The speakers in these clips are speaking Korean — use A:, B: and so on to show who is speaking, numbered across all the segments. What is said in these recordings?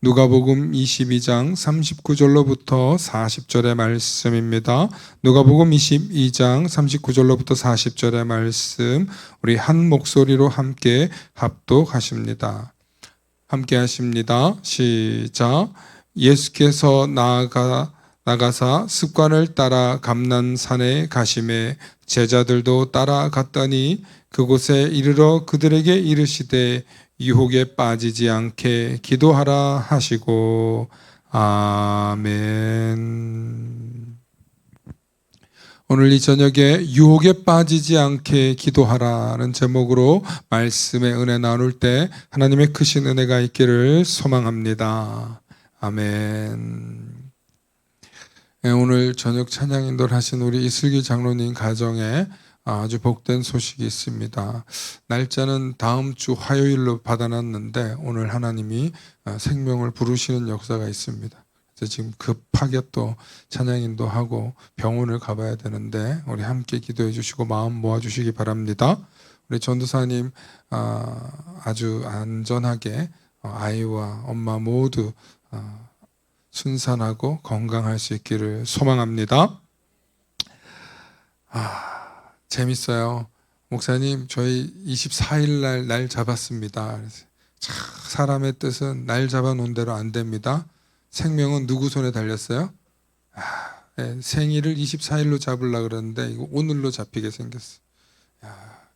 A: 누가복음 22장 39절로부터 40절의 말씀입니다. 누가복음 22장 39절로부터 40절의 말씀 우리 한 목소리로 함께 합독하십니다. 함께 하십니다. 시작. 예수께서 나가사 습관을 따라 감난산에 가시매 제자들도 따라갔더니 그곳에 이르러 그들에게 이르시되 유혹에 빠지지 않게 기도하라 하시고 아멘. 오늘 이 저녁에 유혹에 빠지지 않게 기도하라는 제목으로 말씀의 은혜 나눌 때 하나님의 크신 은혜가 있기를 소망합니다. 아멘. 오늘 저녁 찬양 인도를 하신 우리 이슬기 장로님 가정에 아주 복된 소식이 있습니다. 날짜는 다음 주 화요일로 받아놨는데 오늘 하나님이 생명을 부르시는 역사가 있습니다. 그래서 지금 급하게 또 찬양 인도하고 병원을 가봐야 되는데 우리 함께 기도해 주시고 마음 모아주시기 바랍니다. 우리 전도사님 아주 안전하게 아이와 엄마 모두 순산하고 건강할 수 있기를 소망합니다. 재밌어요. 목사님 저희 24일 날 잡았습니다. 사람의 뜻은 날 잡아놓은 대로 안 됩니다. 생명은 누구 손에 달렸어요? 생일을 24일로 잡으려고 그러는데 이거 오늘로 잡히게 생겼어요.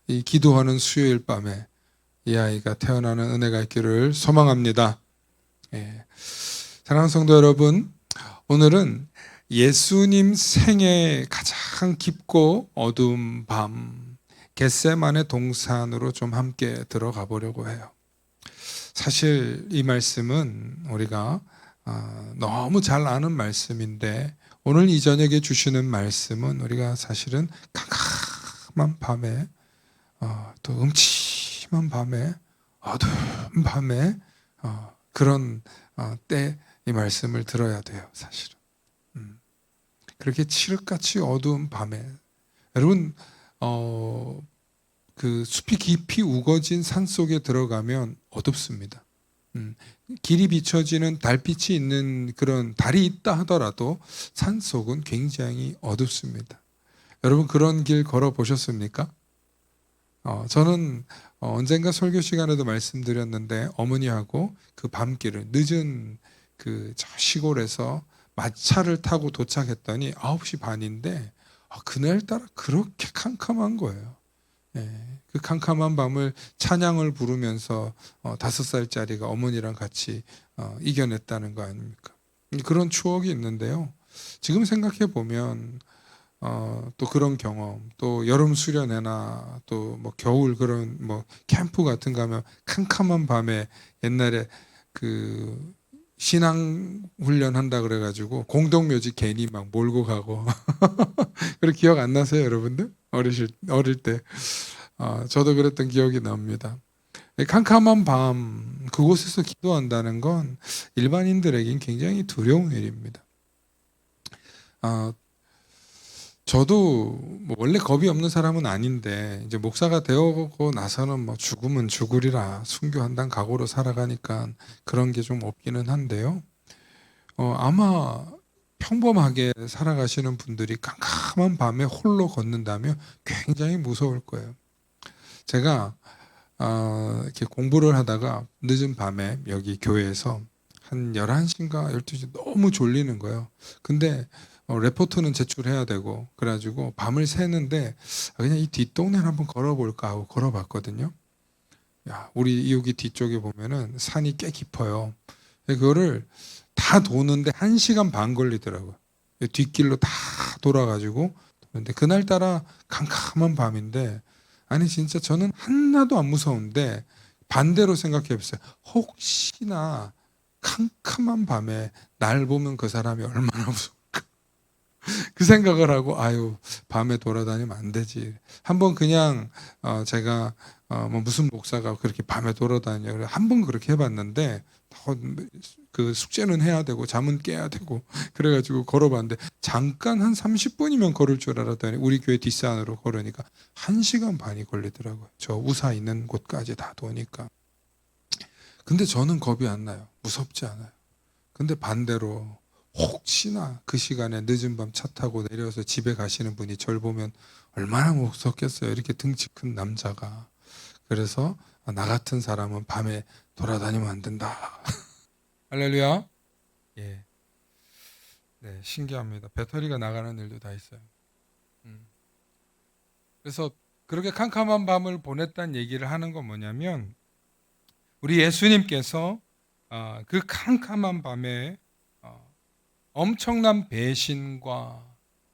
A: 이 기도하는 수요일 밤에 이 아이가 태어나는 은혜가 있기를 소망합니다. 사랑하는 성도 여러분, 오늘은 예수님 생애 가장 깊고 어두운 밤 겟세마네 동산으로 좀 함께 들어가 보려고 해요. 사실 이 말씀은 우리가 너무 잘 아는 말씀인데 오늘 이 저녁에 주시는 말씀은 우리가 사실은 캄캄한 밤에 또 음침한 밤에 어두운 밤에 그런 때 이 말씀을 들어야 돼요. 사실은 그렇게 칠흑같이 어두운 밤에 여러분 그 숲이 깊이 우거진 산 속에 들어가면 어둡습니다. 길이 비춰지는 달빛이 있는 그런 달이 있다 하더라도 산 속은 굉장히 어둡습니다. 여러분 그런 길 걸어 보셨습니까? 저는 언젠가 설교 시간에도 말씀드렸는데 어머니하고 그 밤길을 늦은 그 시골에서 마차를 타고 도착했더니 9시 반인데 그날따라 그렇게 캄캄한 거예요. 그 캄캄한 밤을 찬양을 부르면서 5살짜리가 어머니랑 같이 이겨냈다는 거 아닙니까? 그런 추억이 있는데요. 지금 생각해 보면 또 그런 경험, 또 여름 수련회나 또 뭐 겨울 그런 뭐 캠프 같은 거 하면 캄캄한 밤에 옛날에 그 신앙 훈련 한다 그래가지고 공동묘지 괜히 막 몰고 가고 그런 기억 안 나세요, 여러분들? 어릴 때 저도 그랬던 기억이 납니다. 캄캄한 밤 그곳에서 기도한다는 건 일반인들에겐 굉장히 두려운 일입니다. 저도 뭐 원래 겁이 없는 사람은 아닌데 이제 목사가 되어고 나서는 뭐 죽으면 죽으리라 순교한다는 각오로 살아가니까 그런 게 좀 없기는 한데요. 아마 평범하게 살아가시는 분들이 깜깜한 밤에 홀로 걷는다면 굉장히 무서울 거예요. 제가 이렇게 공부를 하다가 늦은 밤에 여기 교회에서 한 11시인가 12시 너무 졸리는 거예요. 근데 레포트는 제출해야 되고 그래가지고 밤을 새는데 그냥 이 뒷동네를 한번 걸어볼까 하고 걸어봤거든요. 우리 여기 뒤쪽에 보면은 산이 꽤 깊어요. 그거를 다 도는데 1시간 반 걸리더라고요. 뒷길로 다 돌아가지고 근데 그날따라 캄캄한 밤인데 아니 진짜 저는 하나도 안 무서운데 반대로 생각해 보세요. 혹시나 캄캄한 밤에 날 보면 그 사람이 얼마나 무서워. 그 생각을 하고 밤에 돌아다니면 안 되지. 한번 그냥 제가 뭐 무슨 목사가 그렇게 밤에 돌아다녀 한번 그렇게 해봤는데 그 숙제는 해야 되고 잠은 깨야 되고 그래가지고 걸어봤는데 잠깐 한 30분이면 걸을 줄 알았더니 우리 교회 뒷산으로 걸으니까 1시간 반이 걸리더라고요. 저 우사 있는 곳까지 다 도니까. 근데 저는 겁이 안 나요. 무섭지 않아요. 근데 반대로 혹시나 그 시간에 늦은 밤 차 타고 내려서 집에 가시는 분이 저를 보면 얼마나 무섭겠어요. 이렇게 덩치 큰 남자가. 그래서 나 같은 사람은 밤에 돌아다니면 안 된다. 할렐루야. 예. 네, 신기합니다. 배터리가 나가는 일도 다 있어요. 그래서 그렇게 캄캄한 밤을 보냈다는 얘기를 하는 건 뭐냐면, 우리 예수님께서 그 캄캄한 밤에 엄청난 배신과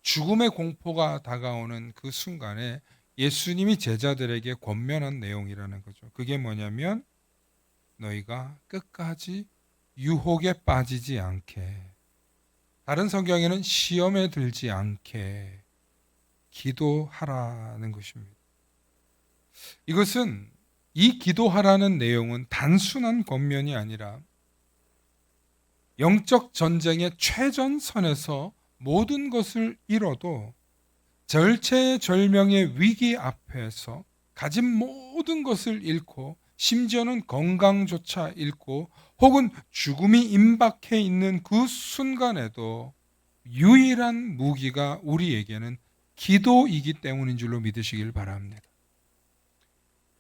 A: 죽음의 공포가 다가오는 그 순간에 예수님이 제자들에게 권면한 내용이라는 거죠. 그게 뭐냐면, 너희가 끝까지 유혹에 빠지지 않게, 다른 성경에는 시험에 들지 않게 기도하라는 것입니다. 이것은, 이 기도하라는 내용은 단순한 권면이 아니라 영적 전쟁의 최전선에서 모든 것을 잃어도 절체절명의 위기 앞에서 가진 모든 것을 잃고, 심지어는 건강조차 잃고 혹은 죽음이 임박해 있는 그 순간에도 유일한 무기가 우리에게는 기도이기 때문인 줄로 믿으시길 바랍니다.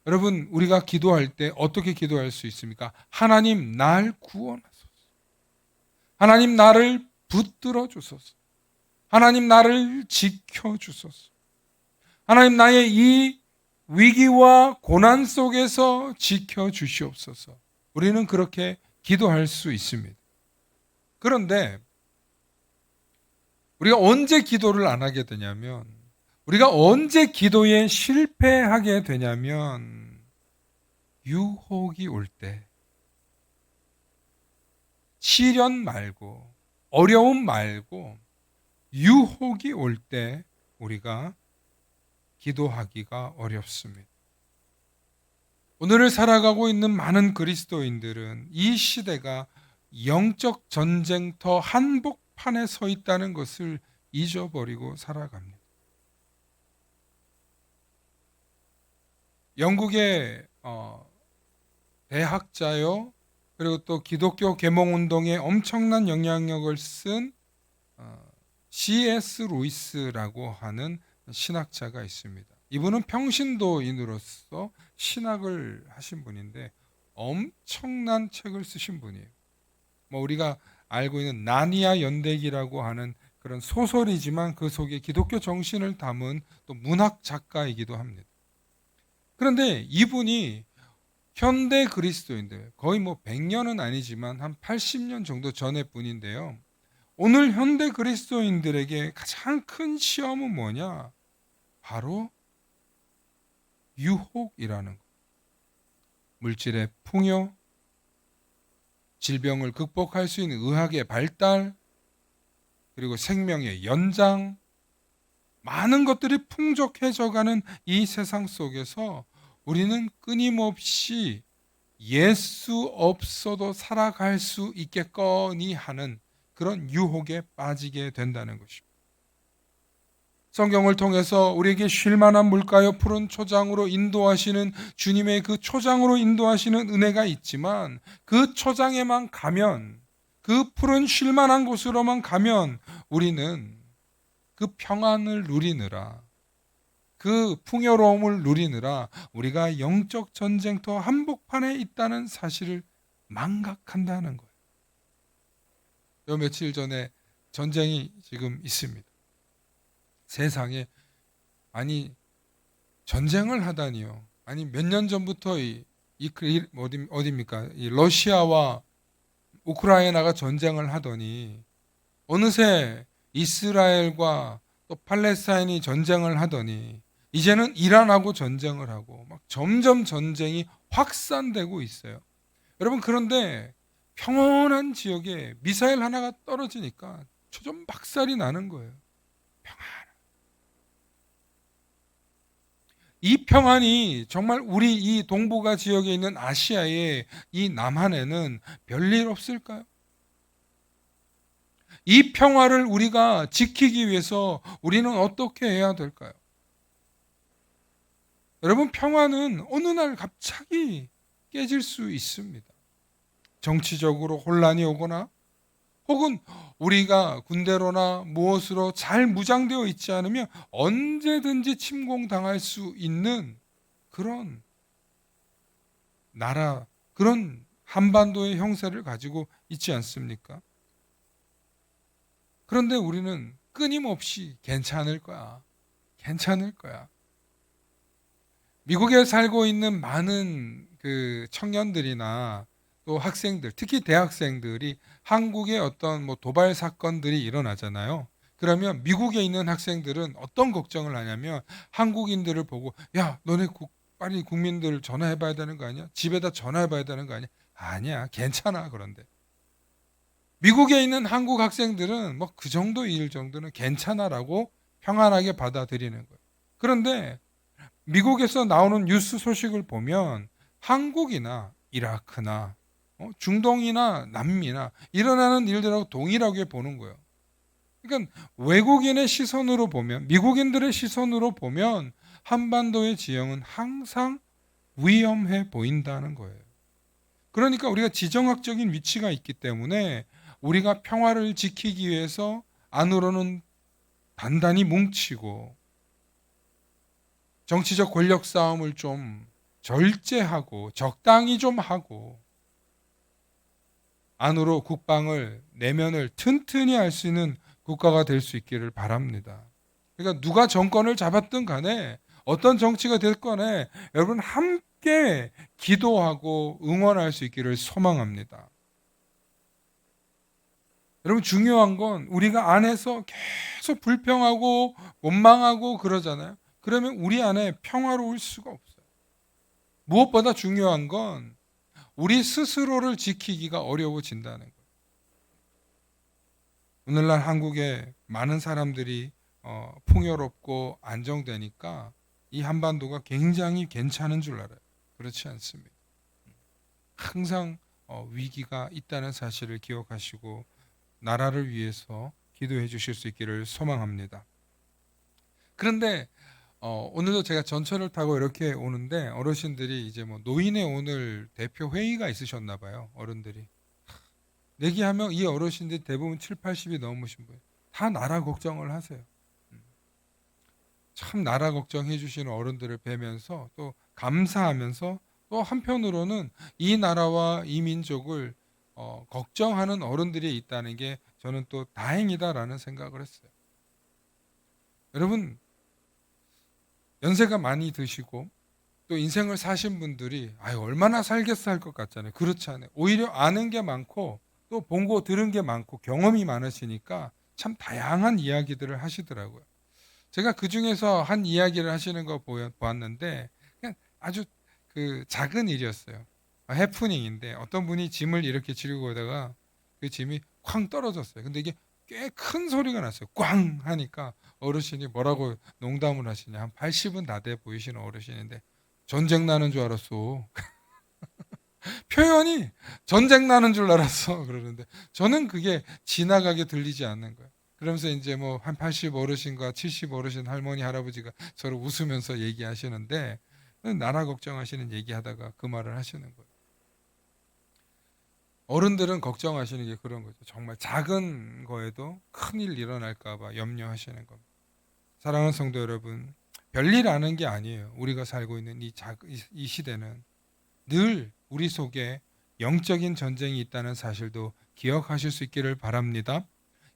A: 여러분, 우리가 기도할 때 어떻게 기도할 수 있습니까? 하나님, 날 구원하소서. 하나님, 나를 붙들어 주소서. 하나님, 나를 지켜 주소서. 하나님, 나의 이 위기와 고난 속에서 지켜 주시옵소서. 우리는 그렇게 기도할 수 있습니다. 그런데 우리가 언제 기도를 안 하게 되냐면, 우리가 언제 기도에 실패하게 되냐면, 유혹이 올 때, 시련 말고, 어려움 말고 유혹이 올 때 우리가 기도하기가 어렵습니다. 오늘을 살아가고 있는 많은 그리스도인들은 이 시대가 영적 전쟁터 한복판에 서 있다는 것을 잊어버리고 살아갑니다. 영국의 대학자요, 그리고 또 기독교 계몽운동에 엄청난 영향력을 쓴 C.S. 루이스라고 하는 신학자가 있습니다. 이분은 평신도인으로서 신학을 하신 분인데 엄청난 책을 쓰신 분이에요. 우리가 알고 있는 나니아 연대기라고 하는 그런 소설이지만 그 속에 기독교 정신을 담은 또 문학 작가이기도 합니다. 그런데 이분이 현대 그리스도인들, 거의 100년은 아니지만 한 80년 정도 전의 분인데요. 오늘 현대 그리스도인들에게 가장 큰 시험은 뭐냐? 바로 유혹이라는 것. 물질의 풍요, 질병을 극복할 수 있는 의학의 발달, 그리고 생명의 연장, 많은 것들이 풍족해져가는 이 세상 속에서 우리는 끊임없이 예수 없어도 살아갈 수 있겠거니 하는 그런 유혹에 빠지게 된다는 것입니다. 성경을 통해서 우리에게 쉴만한 물가요 푸른 초장으로 인도하시는 주님의 그 초장으로 인도하시는 은혜가 있지만, 그 초장에만 가면, 그 푸른 쉴만한 곳으로만 가면 우리는 그 평안을 누리느라, 그 풍요로움을 누리느라 우리가 영적 전쟁터 한복판에 있다는 사실을 망각한다는 거예요. 요 며칠 전에 전쟁이 지금 있습니다. 세상에, 아니 전쟁을 하다니요. 아니 몇 년 전부터 어디입니까? 이 러시아와 우크라이나가 전쟁을 하더니 어느새 이스라엘과 또 팔레스타인이 전쟁을 하더니 이제는 이란하고 전쟁을 하고 막 점점 전쟁이 확산되고 있어요. 여러분, 그런데 평온한 지역에 미사일 하나가 떨어지니까 초전박살이 나는 거예요. 평안. 이 평안이 정말 우리 이 동북아 지역에 있는 아시아의 이 남한에는 별일 없을까요? 이 평화를 우리가 지키기 위해서 우리는 어떻게 해야 될까요? 여러분, 평화는 어느 날 갑자기 깨질 수 있습니다. 정치적으로 혼란이 오거나 혹은 우리가 군대로나 무엇으로 잘 무장되어 있지 않으면 언제든지 침공당할 수 있는 그런 나라, 그런 한반도의 형세를 가지고 있지 않습니까? 그런데 우리는 끊임없이 괜찮을 거야. 괜찮을 거야. 미국에 살고 있는 많은 그 청년들이나 또 학생들, 특히 대학생들이 한국의 어떤 뭐 도발 사건들이 일어나잖아요. 그러면 미국에 있는 학생들은 어떤 걱정을 하냐면 한국인들을 보고 야, 너네 빨리 국민들 전화해 봐야 되는 거 아니야? 집에다 전화해 봐야 되는 거 아니야? 아니야. 괜찮아. 그런데 미국에 있는 한국 학생들은 뭐 그 정도 일 정도는 괜찮아라고 평안하게 받아들이는 거예요. 그런데 미국에서 나오는 뉴스 소식을 보면 한국이나 이라크나 중동이나 남미나 일어나는 일들하고 동일하게 보는 거예요. 그러니까 외국인의 시선으로 보면, 미국인들의 시선으로 보면 한반도의 지형은 항상 위험해 보인다는 거예요. 그러니까 우리가 지정학적인 위치가 있기 때문에 우리가 평화를 지키기 위해서 안으로는 단단히 뭉치고 정치적 권력 싸움을 좀 절제하고 적당히 좀 하고 안으로 국방을 내면을 튼튼히 할 수 있는 국가가 될 수 있기를 바랍니다. 그러니까 누가 정권을 잡았든 간에 어떤 정치가 됐건 간에 여러분 함께 기도하고 응원할 수 있기를 소망합니다. 여러분 중요한 건 우리가 안에서 계속 불평하고 원망하고 그러잖아요. 그러면 우리 안에 평화로울 수가 없어요. 무엇보다 중요한 건 우리 스스로를 지키기가 어려워진다는 거예요. 오늘날 한국에 많은 사람들이 풍요롭고 안정되니까 이 한반도가 굉장히 괜찮은 줄 알아요. 그렇지 않습니다. 항상 위기가 있다는 사실을 기억하시고 나라를 위해서 기도해 주실 수 있기를 소망합니다. 그런데 오늘도 제가 전철을 타고 이렇게 오는데 어르신들이 이제 뭐 노인의 오늘 대표 회의가 있으셨나 봐요. 어른들이. 내기하면 이 어르신들이 대부분 7, 80이 넘으신 분이에요. 다 나라 걱정을 하세요. 참 나라 걱정해 주시는 어른들을 뵈면서 또 감사하면서 또 한편으로는 이 나라와 이 민족을 걱정하는 어른들이 있다는 게 저는 또 다행이다라는 생각을 했어요. 여러분 연세가 많이 드시고 또 인생을 사신 분들이 얼마나 살겠어 할 것 같잖아요. 그렇지 않아요. 오히려 아는 게 많고 또 본 거 들은 게 많고 경험이 많으시니까 참 다양한 이야기들을 하시더라고요. 제가 그 중에서 한 이야기를 하시는 거 보았는데 그냥 아주 그 작은 일이었어요. 해프닝인데 어떤 분이 짐을 이렇게 지르고 오다가 그 짐이 쾅 떨어졌어요. 근데 이게 꽤 큰 소리가 났어요. 꽝 하니까 어르신이 뭐라고 농담을 하시냐. 한 80은 다 돼 보이시는 어르신인데 전쟁 나는 줄 알았어. 표현이 전쟁 나는 줄 알았어. 그러는데 저는 그게 지나가게 들리지 않는 거예요. 그러면서 이제 뭐 한 80 어르신과 70 어르신 할머니 할아버지가 서로 웃으면서 얘기하시는데 나라 걱정하시는 얘기하다가 그 말을 하시는 거예요. 어른들은 걱정하시는 게 그런 거죠. 정말 작은 거에도 큰일 일어날까 봐 염려하시는 겁니다. 사랑하는 성도 여러분, 별일 아는 게 아니에요. 우리가 살고 있는 이 시대는 늘 우리 속에 영적인 전쟁이 있다는 사실도 기억하실 수 있기를 바랍니다.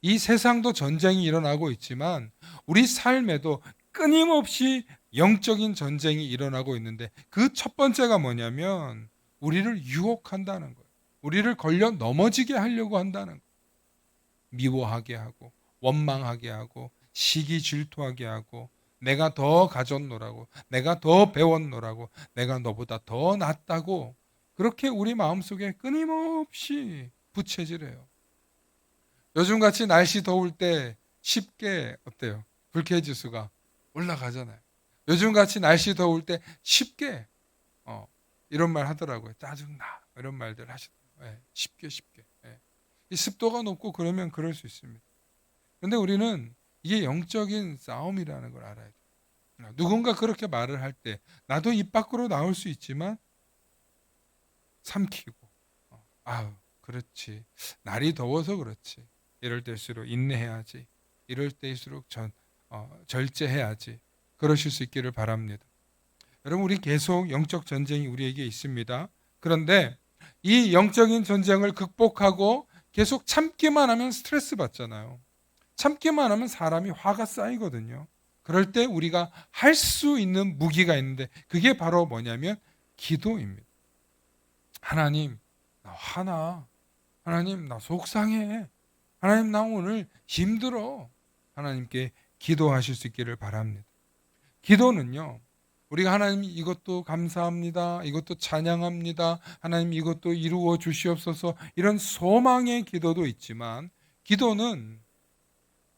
A: 이 세상도 전쟁이 일어나고 있지만 우리 삶에도 끊임없이 영적인 전쟁이 일어나고 있는데 그 첫 번째가 뭐냐면 우리를 유혹한다는 거예요. 우리를 걸려 넘어지게 하려고 한다는 거예요. 미워하게 하고 원망하게 하고 시기 질투하게 하고 내가 더 가졌노라고 내가 더 배웠노라고 내가 너보다 더 낫다고 그렇게 우리 마음속에 끊임없이 부채질해요. 요즘같이 날씨 더울 때 쉽게 어때요? 불쾌지수가 올라가잖아요. 요즘같이 날씨 더울 때 쉽게 이런 말 하더라고요. 짜증나 이런 말들 하시더라고요. 쉽게 이 습도가 높고 그러면 그럴 수 있습니다. 그런데 우리는 이게 영적인 싸움이라는 걸 알아야 돼요. 누군가 그렇게 말을 할 때 나도 입 밖으로 나올 수 있지만 삼키고 그렇지. 날이 더워서 그렇지. 이럴 때일수록 인내해야지. 이럴 때일수록 절제해야지. 그러실 수 있기를 바랍니다. 여러분, 우리 계속 영적 전쟁이 우리에게 있습니다. 그런데 이 영적인 전쟁을 극복하고 계속 참기만 하면 스트레스 받잖아요. 참기만 하면 사람이 화가 쌓이거든요. 그럴 때 우리가 할 수 있는 무기가 있는데 그게 바로 뭐냐면 기도입니다. 하나님, 나 화나. 하나님, 나 속상해. 하나님, 나 오늘 힘들어. 하나님께 기도하실 수 있기를 바랍니다. 기도는요, 우리가 하나님 이것도 감사합니다. 이것도 찬양합니다. 하나님 이것도 이루어 주시옵소서. 이런 소망의 기도도 있지만 기도는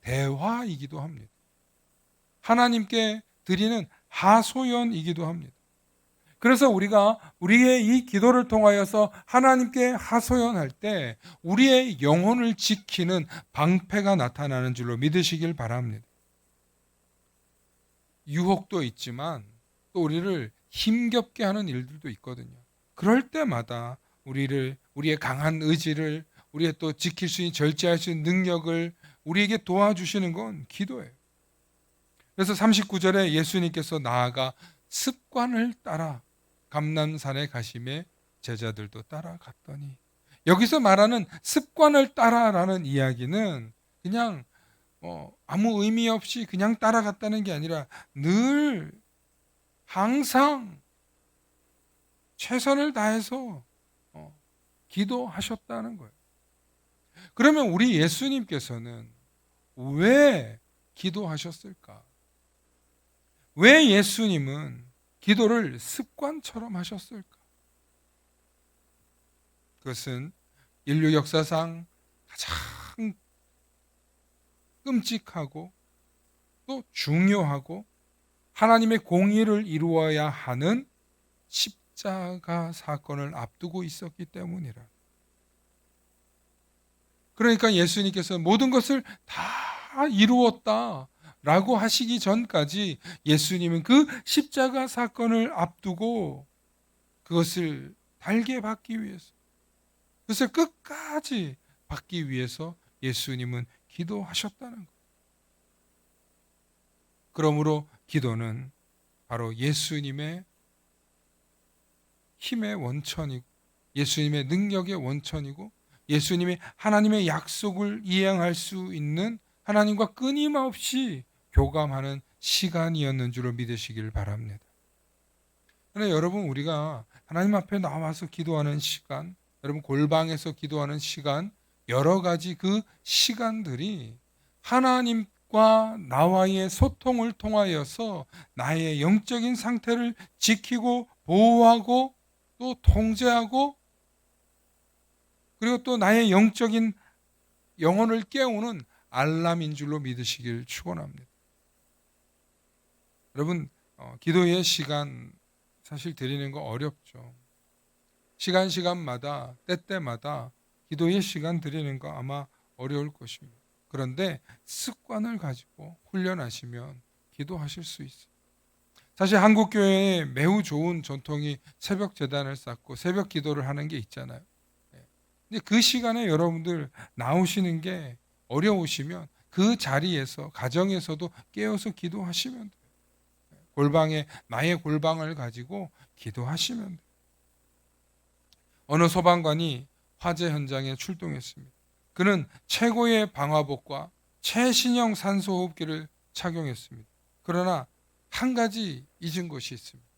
A: 대화이기도 합니다. 하나님께 드리는 하소연이기도 합니다. 그래서 우리가 우리의 이 기도를 통하여서 하나님께 하소연할 때 우리의 영혼을 지키는 방패가 나타나는 줄로 믿으시길 바랍니다. 유혹도 있지만 또 우리를 힘겹게 하는 일들도 있거든요. 그럴 때마다 우리의 강한 의지를, 우리의 또 지킬 수 있는, 절제할 수 있는 능력을 우리에게 도와주시는 건 기도예요. 그래서 39절에 예수님께서 나아가 습관을 따라 감람산에 가심에 제자들도 따라갔더니, 여기서 말하는 습관을 따라라는 이야기는 그냥 아무 의미 없이 그냥 따라갔다는 게 아니라 늘 항상 최선을 다해서 기도하셨다는 거예요. 그러면 우리 예수님께서는 왜 기도하셨을까? 왜 예수님은 기도를 습관처럼 하셨을까? 그것은 인류 역사상 가장 끔찍하고 또 중요하고 하나님의 공의를 이루어야 하는 십자가 사건을 앞두고 있었기 때문이라. 그러니까 예수님께서 모든 것을 다 이루었다라고 하시기 전까지 예수님은 그 십자가 사건을 앞두고 그것을 달게 받기 위해서, 그것을 끝까지 받기 위해서 예수님은 기도하셨다는 거예요. 그러므로 기도는 바로 예수님의 힘의 원천이고 예수님의 능력의 원천이고 예수님의 하나님의 약속을 이행할 수 있는 하나님과 끊임없이 교감하는 시간이었는 줄로 믿으시길 바랍니다. 그런데 여러분, 우리가 하나님 앞에 나와서 기도하는 시간, 여러분 골방에서 기도하는 시간, 여러 가지 그 시간들이 하나님과 나와의 소통을 통하여서 나의 영적인 상태를 지키고 보호하고 또 통제하고 그리고 또 나의 영적인 영혼을 깨우는 알람인 줄로 믿으시길 축원합니다. 여러분, 기도의 시간 사실 드리는 거 어렵죠. 시간마다 때때마다 기도의 시간 드리는 거 아마 어려울 것입니다. 그런데 습관을 가지고 훈련하시면 기도하실 수 있어요. 사실 한국 교회에 매우 좋은 전통이 새벽 제단을 쌓고 새벽 기도를 하는 게 있잖아요. 근데 그 시간에 여러분들 나오시는 게 어려우시면 그 자리에서 가정에서도 깨어서 기도하시면 돼요. 골방에 나의 골방을 가지고 기도하시면 돼요. 어느 소방관이 화재 현장에 출동했습니다. 그는 최고의 방화복과 최신형 산소호흡기를 착용했습니다. 그러나 한 가지 잊은 것이 있습니다.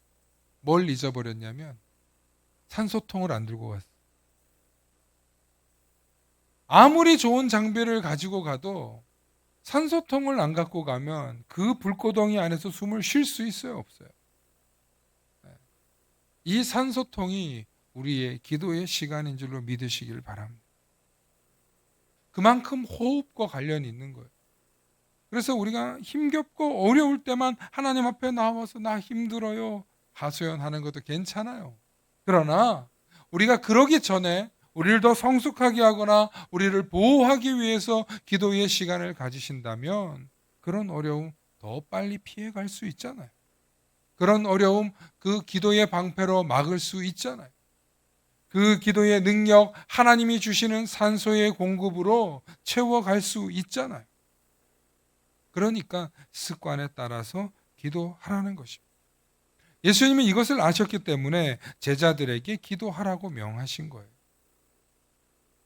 A: 뭘 잊어버렸냐면 산소통을 안 들고 갔어요. 아무리 좋은 장비를 가지고 가도 산소통을 안 갖고 가면 그 불고덩이 안에서 숨을 쉴 수 있어요, 없어요? 이 산소통이 우리의 기도의 시간인 줄로 믿으시길 바랍니다. 그만큼 호흡과 관련이 있는 거예요. 그래서 우리가 힘겹고 어려울 때만 하나님 앞에 나와서 나 힘들어요 하소연하는 것도 괜찮아요. 그러나 우리가 그러기 전에 우리를 더 성숙하게 하거나 우리를 보호하기 위해서 기도의 시간을 가지신다면 그런 어려움 더 빨리 피해갈 수 있잖아요. 그런 어려움 그 기도의 방패로 막을 수 있잖아요. 그 기도의 능력, 하나님이 주시는 산소의 공급으로 채워갈 수 있잖아요. 그러니까 습관에 따라서 기도하라는 것입니다. 예수님이 이것을 아셨기 때문에 제자들에게 기도하라고 명하신 거예요.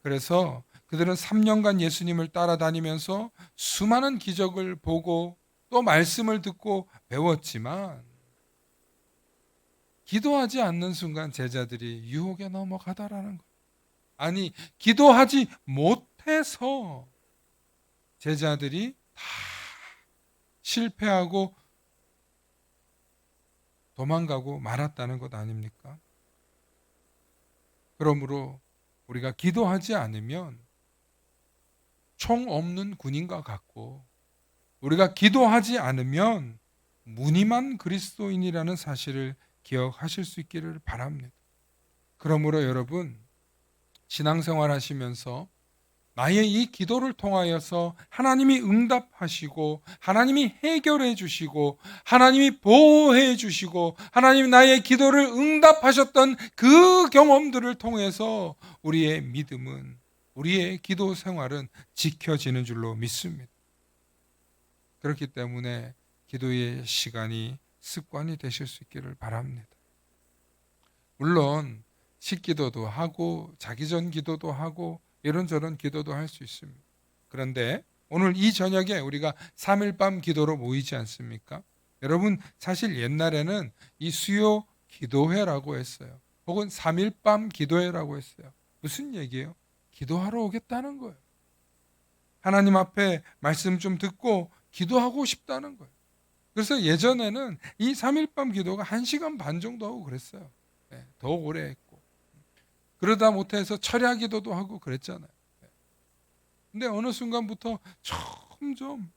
A: 그래서 그들은 3년간 예수님을 따라다니면서 수많은 기적을 보고 또 말씀을 듣고 배웠지만 기도하지 않는 순간 제자들이 유혹에 넘어가다라는 거예요. 아니, 기도하지 못해서 제자들이 다 실패하고 도망가고 말았다는 것 아닙니까? 그러므로 우리가 기도하지 않으면 총 없는 군인과 같고, 우리가 기도하지 않으면 무늬만 그리스도인이라는 사실을 기억하실 수 있기를 바랍니다. 그러므로 여러분, 신앙생활 하시면서 나의 이 기도를 통하여서 하나님이 응답하시고 하나님이 해결해 주시고 하나님이 보호해 주시고 하나님이 나의 기도를 응답하셨던 그 경험들을 통해서 우리의 믿음은, 우리의 기도 생활은 지켜지는 줄로 믿습니다. 그렇기 때문에 기도의 시간이 습관이 되실 수 있기를 바랍니다. 물론 식기도도 하고 자기 전 기도도 하고 이런저런 기도도 할 수 있습니다. 그런데 오늘 이 저녁에 우리가 3일 밤 기도로 모이지 않습니까? 여러분, 사실 옛날에는 이 수요 기도회라고 했어요. 혹은 3일 밤 기도회라고 했어요. 무슨 얘기예요? 기도하러 오겠다는 거예요. 하나님 앞에 말씀 좀 듣고 기도하고 싶다는 거예요. 그래서 예전에는 이 3일 밤 기도가 1시간 반 정도 하고 그랬어요. 네, 더 오래 했고. 그러다 못해서 철야 기도도 하고 그랬잖아요. 근데 어느 순간부터 점점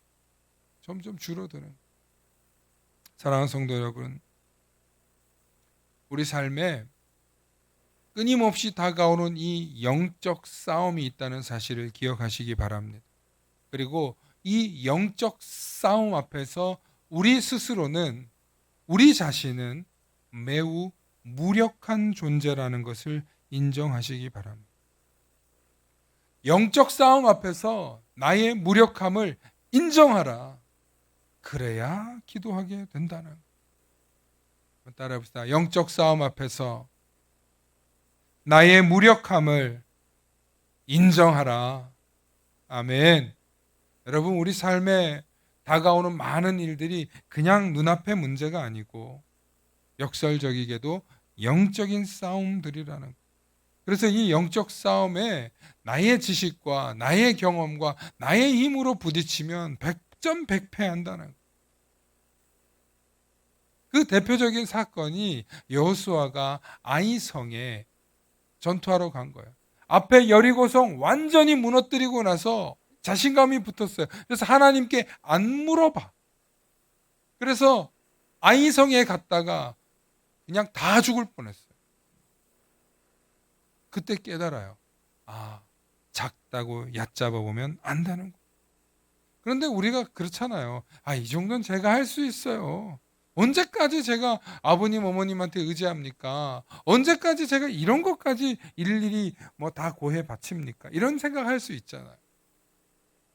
A: 줄어드는. 사랑하는 성도 여러분, 우리 삶에 끊임없이 다가오는 이 영적 싸움이 있다는 사실을 기억하시기 바랍니다. 그리고 이 영적 싸움 앞에서 우리 스스로는, 우리 자신은 매우 무력한 존재라는 것을 인정하시기 바랍니다. 영적 싸움 앞에서 나의 무력함을 인정하라. 그래야 기도하게 된다는. 따라해 봅시다. 영적 싸움 앞에서 나의 무력함을 인정하라. 아멘. 여러분, 우리 삶에 다가오는 많은 일들이 그냥 눈앞의 문제가 아니고 역설적이게도 영적인 싸움들이라는 것. 그래서 이 영적 싸움에 나의 지식과 나의 경험과 나의 힘으로 부딪히면 100점100패한다는 것. 그 대표적인 사건이 여호수아가 아이성에 전투하러 간 거예요. 앞에 여리고성 완전히 무너뜨리고 나서 자신감이 붙었어요. 그래서 하나님께 안 물어봐. 그래서 아이성에 갔다가 그냥 다 죽을 뻔했어요. 그때 깨달아요. 작다고 얕잡아 보면 안 되는 거. 그런데 우리가 그렇잖아요. 이 정도는 제가 할 수 있어요. 언제까지 제가 아버님 어머님한테 의지합니까? 언제까지 제가 이런 것까지 일일이 다 고해 바칩니까? 이런 생각할 수 있잖아요.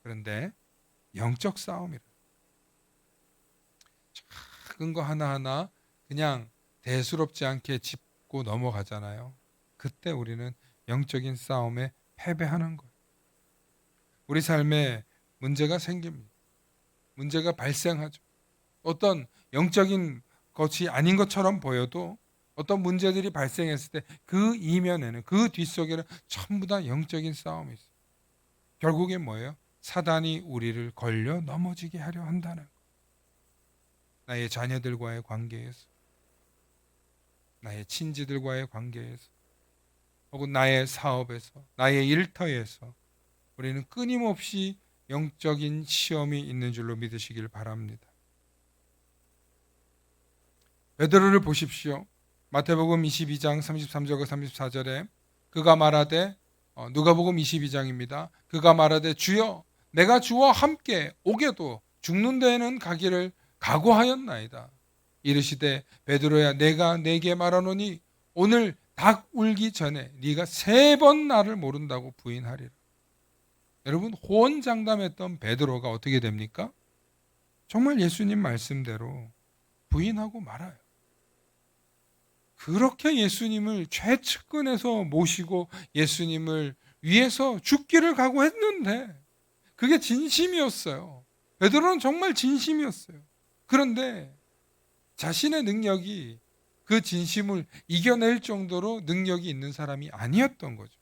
A: 그런데 영적 싸움이라, 작은 거 하나하나 그냥 대수롭지 않게 짚고 넘어가잖아요. 그때 우리는 영적인 싸움에 패배하는 거예요. 우리 삶에 문제가 생깁니다. 문제가 발생하죠. 어떤 영적인 것이 아닌 것처럼 보여도 어떤 문제들이 발생했을 때 그 이면에는, 그 뒷속에는 전부 다 영적인 싸움이 있어요. 결국엔 뭐예요? 사단이 우리를 걸려 넘어지게 하려 한다는 거예요. 나의 자녀들과의 관계에서, 나의 친지들과의 관계에서, 혹은 나의 사업에서, 나의 일터에서 우리는 끊임없이 영적인 시험이 있는 줄로 믿으시길 바랍니다. 베드로를 보십시오. 마태복음 22장 33절과 34절에 그가 말하되, 누가복음 22장입니다. 그가 말하되 주여 내가 주와 함께 오게도 죽는 데에는 가기를 각오하였나이다. 이르시되 베드로야 내가 네게 말하노니 오늘 닭 울기 전에 네가 3번 나를 모른다고 부인하리라. 여러분, 호언장담했던 베드로가 어떻게 됩니까? 정말 예수님 말씀대로 부인하고 말아요. 그렇게 예수님을 최측근에서 모시고 예수님을 위해서 죽기를 각오했는데 그게 진심이었어요. 베드로는 정말 진심이었어요. 그런데 자신의 능력이 그 진심을 이겨낼 정도로 능력이 있는 사람이 아니었던 거죠.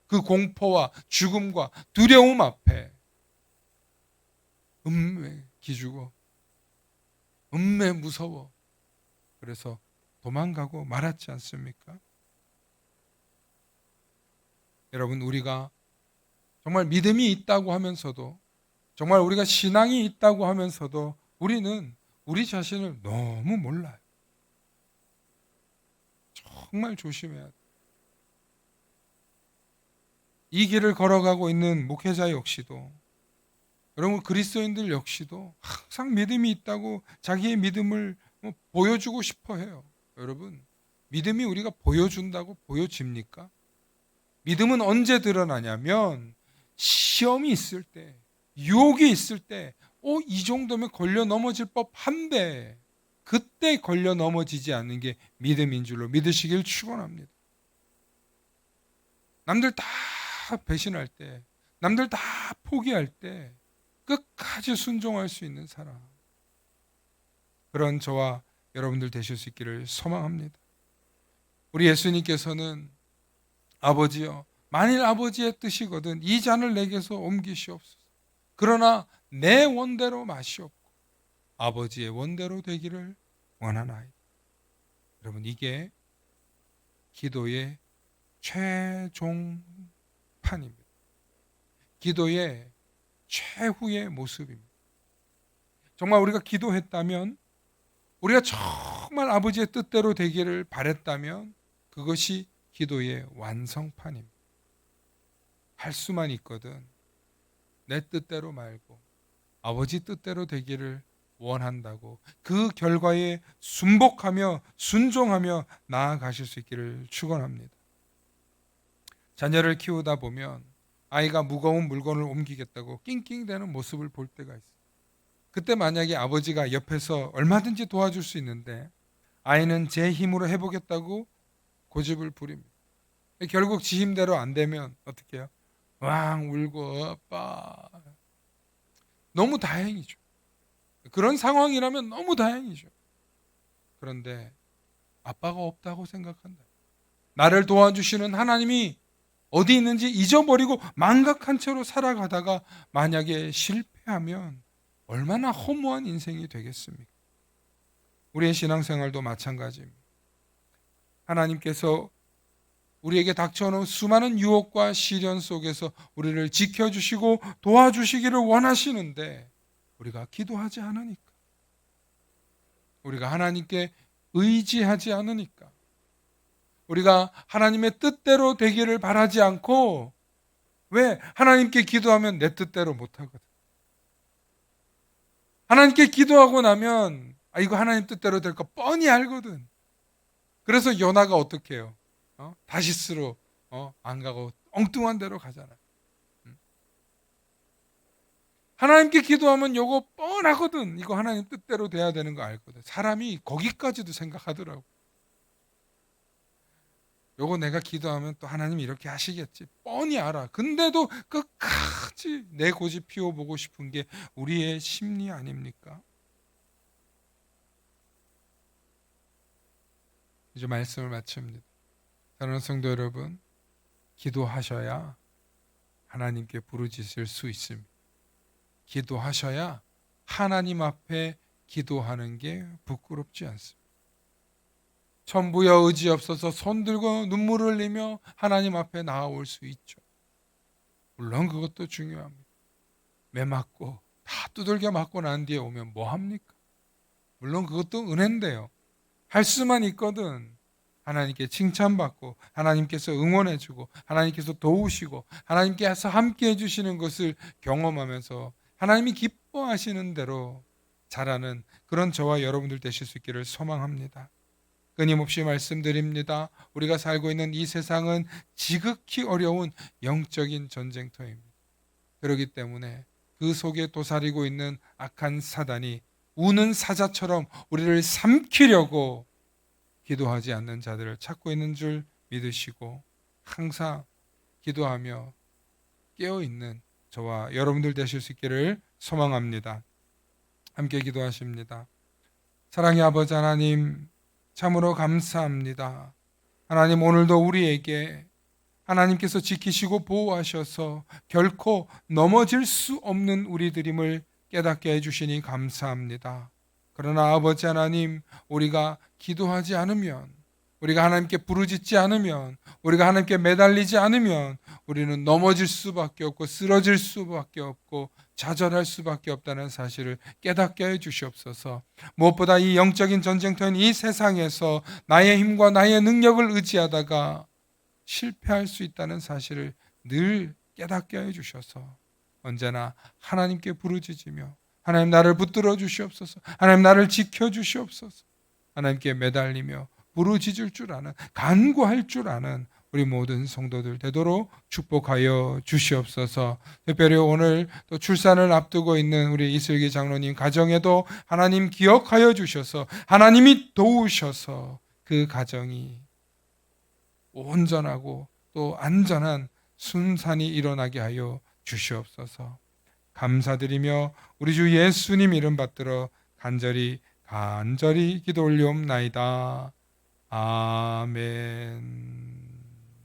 A: 그 공포와 죽음과 두려움 앞에 기죽어, 무서워. 그래서 도망가고 말았지 않습니까? 여러분, 우리가 정말 믿음이 있다고 하면서도, 정말 우리가 신앙이 있다고 하면서도 우리는 우리 자신을 너무 몰라요. 정말 조심해야 돼. 이 길을 걸어가고 있는 목회자 역시도, 여러분 그리스도인들 역시도 항상 믿음이 있다고 자기의 믿음을 보여주고 싶어 해요. 여러분, 믿음이 우리가 보여준다고 보여집니까? 믿음은 언제 드러나냐면 시험이 있을 때, 유혹이 있을 때, 이 정도면 걸려 넘어질 법한데 그때 걸려 넘어지지 않는 게 믿음인 줄로 믿으시길 축원합니다. 남들 다 배신할 때, 남들 다 포기할 때 끝까지 순종할 수 있는 사람, 그런 저와 여러분들 되실 수 있기를 소망합니다. 우리 예수님께서는 아버지여, 만일 아버지의 뜻이거든 이 잔을 내게서 옮기시옵소서. 그러나 내 원대로 마시옵고 아버지의 원대로 되기를 원하나이다. 여러분, 이게 기도의 최종판입니다. 기도의 최후의 모습입니다. 정말 우리가 기도했다면, 우리가 정말 아버지의 뜻대로 되기를 바랬다면 그것이 기도의 완성판입니다. 할 수만 있거든 내 뜻대로 말고 아버지 뜻대로 되기를 원한다고 그 결과에 순복하며 순종하며 나아가실 수 있기를 축원합니다. 자녀를 키우다 보면 아이가 무거운 물건을 옮기겠다고 낑낑대는 모습을 볼 때가 있어요. 그때 만약에 아버지가 옆에서 얼마든지 도와줄 수 있는데 아이는 제 힘으로 해보겠다고 고집을 부립니다. 결국 지 힘대로 안 되면 어떻게 해요? 왕 울고 아빠. 너무 다행이죠. 그런 상황이라면 너무 다행이죠. 그런데 아빠가 없다고 생각한다. 나를 도와주시는 하나님이 어디 있는지 잊어버리고 망각한 채로 살아가다가 만약에 실패하면 얼마나 허무한 인생이 되겠습니까? 우리의 신앙생활도 마찬가지입니다. 하나님께서 우리에게 닥쳐오는 수많은 유혹과 시련 속에서 우리를 지켜주시고 도와주시기를 원하시는데 우리가 기도하지 않으니까, 우리가 하나님께 의지하지 않으니까, 우리가 하나님의 뜻대로 되기를 바라지 않고, 왜? 하나님께 기도하면 내 뜻대로 못하거든. 하나님께 기도하고 나면 이거 하나님 뜻대로 될 거 뻔히 알거든. 그래서 요나가 어떻게 해요? 다시스로 안 가고 엉뚱한 데로 가잖아. 하나님께 기도하면 요거 뻔하거든. 이거 하나님 뜻대로 돼야 되는 거 알거든. 사람이 거기까지도 생각하더라고. 요거 내가 기도하면 또 하나님 이렇게 하시겠지. 뻔히 알아. 근데도 끝까지 내 고집 피워보고 싶은 게 우리의 심리 아닙니까? 이제 말씀을 마칩니다. 사랑하는 성도 여러분, 기도하셔야 하나님께 부르짖을 수 있습니다. 기도하셔야 하나님 앞에 기도하는 게 부끄럽지 않습니다. 천부여 의지없어서 손들고 눈물을 흘리며 하나님 앞에 나아올 수 있죠. 물론 그것도 중요합니다. 매 맞고 다 두들겨 맞고 난 뒤에 오면 뭐 합니까? 물론 그것도 은혜인데요. 할 수만 있거든 하나님께 칭찬받고 하나님께서 응원해주고 하나님께서 도우시고 하나님께서 함께 해주시는 것을 경험하면서 하나님이 기뻐하시는 대로 자라는 그런 저와 여러분들 되실 수 있기를 소망합니다. 끊임없이 말씀드립니다. 우리가 살고 있는 이 세상은 지극히 어려운 영적인 전쟁터입니다. 그렇기 때문에 그 속에 도사리고 있는 악한 사단이 우는 사자처럼 우리를 삼키려고 기도하지 않는 자들을 찾고 있는 줄 믿으시고 항상 기도하며 깨어있는 저와 여러분들 되실 수 있기를 소망합니다. 함께 기도하십니다. 사랑의 아버지 하나님, 참으로 감사합니다. 하나님, 오늘도 우리에게 하나님께서 지키시고 보호하셔서 결코 넘어질 수 없는 우리들임을 깨닫게 해주시니 감사합니다. 그러나 아버지 하나님, 우리가 기도하지 않으면, 우리가 하나님께 부르짖지 않으면, 우리가 하나님께 매달리지 않으면 우리는 넘어질 수밖에 없고 쓰러질 수밖에 없고 좌절할 수밖에 없다는 사실을 깨닫게 해주시옵소서. 무엇보다 이 영적인 전쟁터인 이 세상에서 나의 힘과 나의 능력을 의지하다가 실패할 수 있다는 사실을 늘 깨닫게 해주셔서 언제나 하나님께 부르짖으며 하나님 나를 붙들어 주시옵소서, 하나님 나를 지켜 주시옵소서, 하나님께 매달리며 부르짖을 줄 아는, 간구할 줄 아는 우리 모든 성도들 되도록 축복하여 주시옵소서. 특별히 오늘 또 출산을 앞두고 있는 우리 이슬기 장로님 가정에도 하나님 기억하여 주셔서 하나님이 도우셔서 그 가정이 온전하고 또 안전한 순산이 일어나게 하여 주시옵소서. 감사드리며 우리 주 예수님 이름 받들어 간절히 기도 올리옵나이다. 아멘.